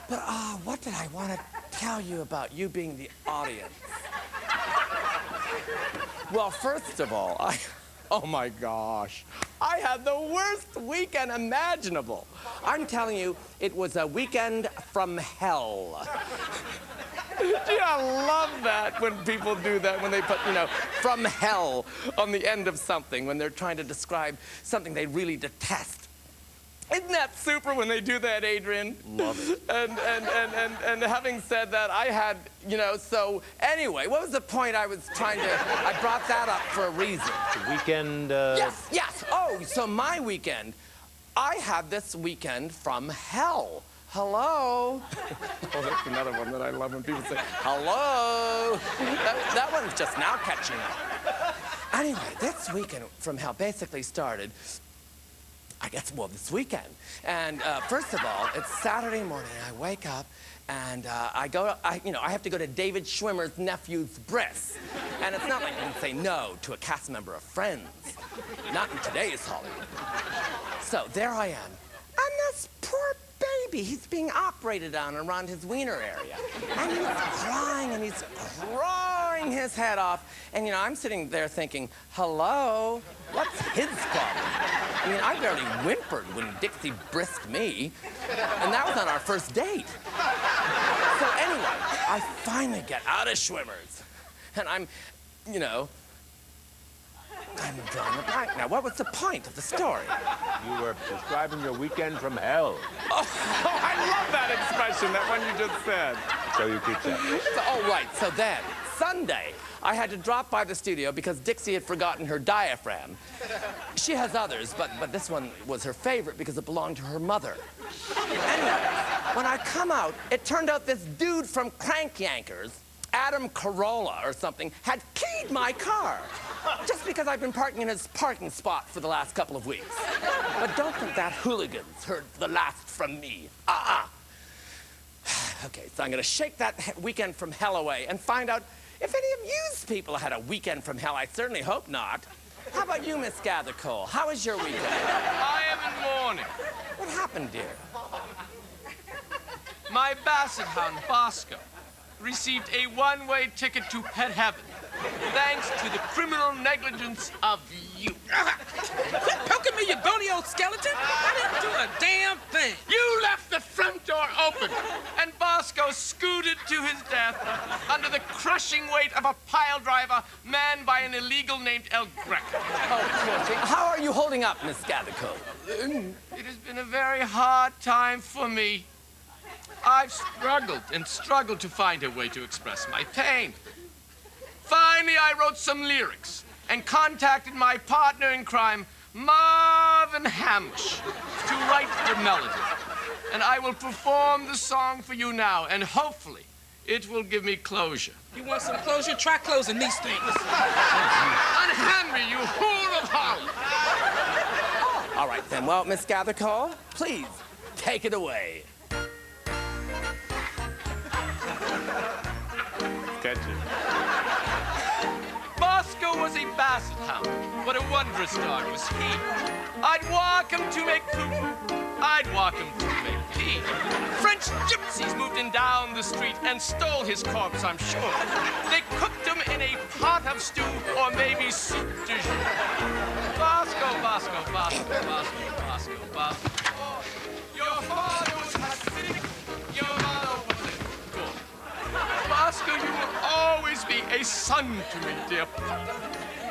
But, what did I want to tell you about you being the audience? Well, first of all, oh my gosh, I had the worst weekend imaginable. I'm telling you, it was a weekend from hell. Yeah, I love that when people do that, when they put, you know, from hell on the end of something, when they're trying to describe something they really detest. Isn't that super when they do that, Adrian? Love it. And having said that, I had, you know, so anyway, what was the point I was trying to, I brought that up for a reason. The weekend, Yes. Oh, so my weekend, I had this weekend from hell. Hello? Oh, that's another one that I love when people say, hello. That one's just now catching up. Anyway, this weekend from hell basically started, I guess, well, this weekend. And first of all, it's Saturday morning. I wake up and I have to go to David Schwimmer's nephew's bris. And it's not like you can say no to a cast member of Friends. Not in today's Hollywood. So there I am. And this poor baby, he's being operated on around his wiener area. And he's crying and he's crying his head off. And, you know, I'm sitting there thinking, hello, what's his problem? I mean, I barely whimpered when Dixie brisked me. And that was on our first date. So anyway, I finally get out of Schwimmer's. And I'm, you know, I'm drawing a blank now. What was the point of the story? you were describing your weekend from hell. Oh, I love that expression, that one you just said. So you keep saying. So, oh, right. So then, Sunday, I had to drop by the studio because Dixie had forgotten her diaphragm. She has others, but this one was her favorite because it belonged to her mother. Anyway, when I come out, it turned out this dude from Crank Yankers, Adam Carolla or something, had keyed my car. Just because I've been parking in his parking spot for the last couple of weeks. But don't think that hooligans heard the last from me. Okay, so I'm gonna shake that weekend from hell away and find out if any of you people had a weekend from hell. I certainly hope not. How about you, Miss Gathercole? How was your weekend? I am in mourning. What happened, dear? My basset hound, Bosco, received a one-way ticket to pet heaven, thanks to the criminal negligence of you. Quit poking me, you bony old skeleton! I didn't do a damn thing. You left the front door open, and Bosco scooted to his death under the crushing weight of a pile driver manned by an illegal named El Greco. Oh, poor thing. How are you holding up, Miss Gathercole? It has been a very hard time for me. I've struggled and struggled to find a way to express my pain. Finally, I wrote some lyrics and contacted my partner in crime, Marvin Hamlish, to write the melody. And I will perform the song for you now, and hopefully it will give me closure. You want some closure? Try closing these things. Unhand me, you fool of Holland! Oh, all right then. Well, Miss Gathercole, please take it away. Catch it. Bosco was a basset hound. What a wondrous dog was he. I'd walk him to make poo-poo. I'd walk him to make pee. French gypsies moved in down the street and stole his corpse, I'm sure. They cooked him in a pot of stew or maybe soup du jour. Bosco, Bosco, Bosco, Bosco, Bosco, Bosco. Oh, your father was Hasidic. Your mother was a good. Bosco, you will always be a son to me, dear papa.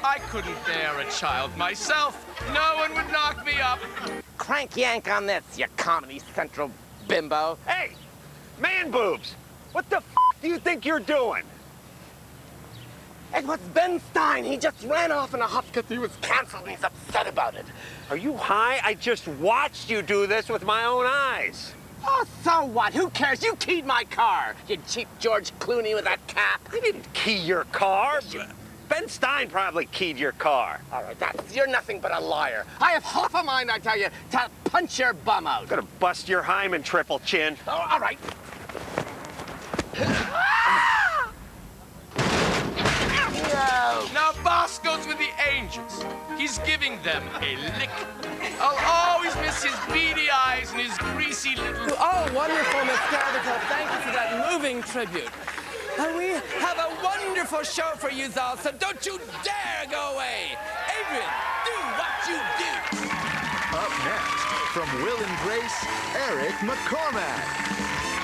I couldn't bear a child myself. No one would knock me up. Crank yank on this, you Comedy Central bimbo. Hey, man boobs, what the f do you think you're doing? It was Ben Stein. He just ran off in a huff because he was canceled and he's upset about it. Are you high? I just watched you do this with my own eyes. Oh, so what? Who cares? You keyed my car, you cheap George Clooney with that cap. I didn't key your car. Ben Stein probably keyed your car. All right, you're nothing but a liar. I have half a mind, I tell you, to punch your bum out. I'm gonna bust your hymen, triple chin. Oh, all right. No. Now Bosco's with the angels. He's giving them a lick. I'll always miss his beady eyes and his greasy little... Oh, wonderful, Miss Gathercole. moving tribute. And we have a wonderful show for you all, so don't you dare go away. Adrian, do what you do. Up next, from Will and Grace, Eric McCormack.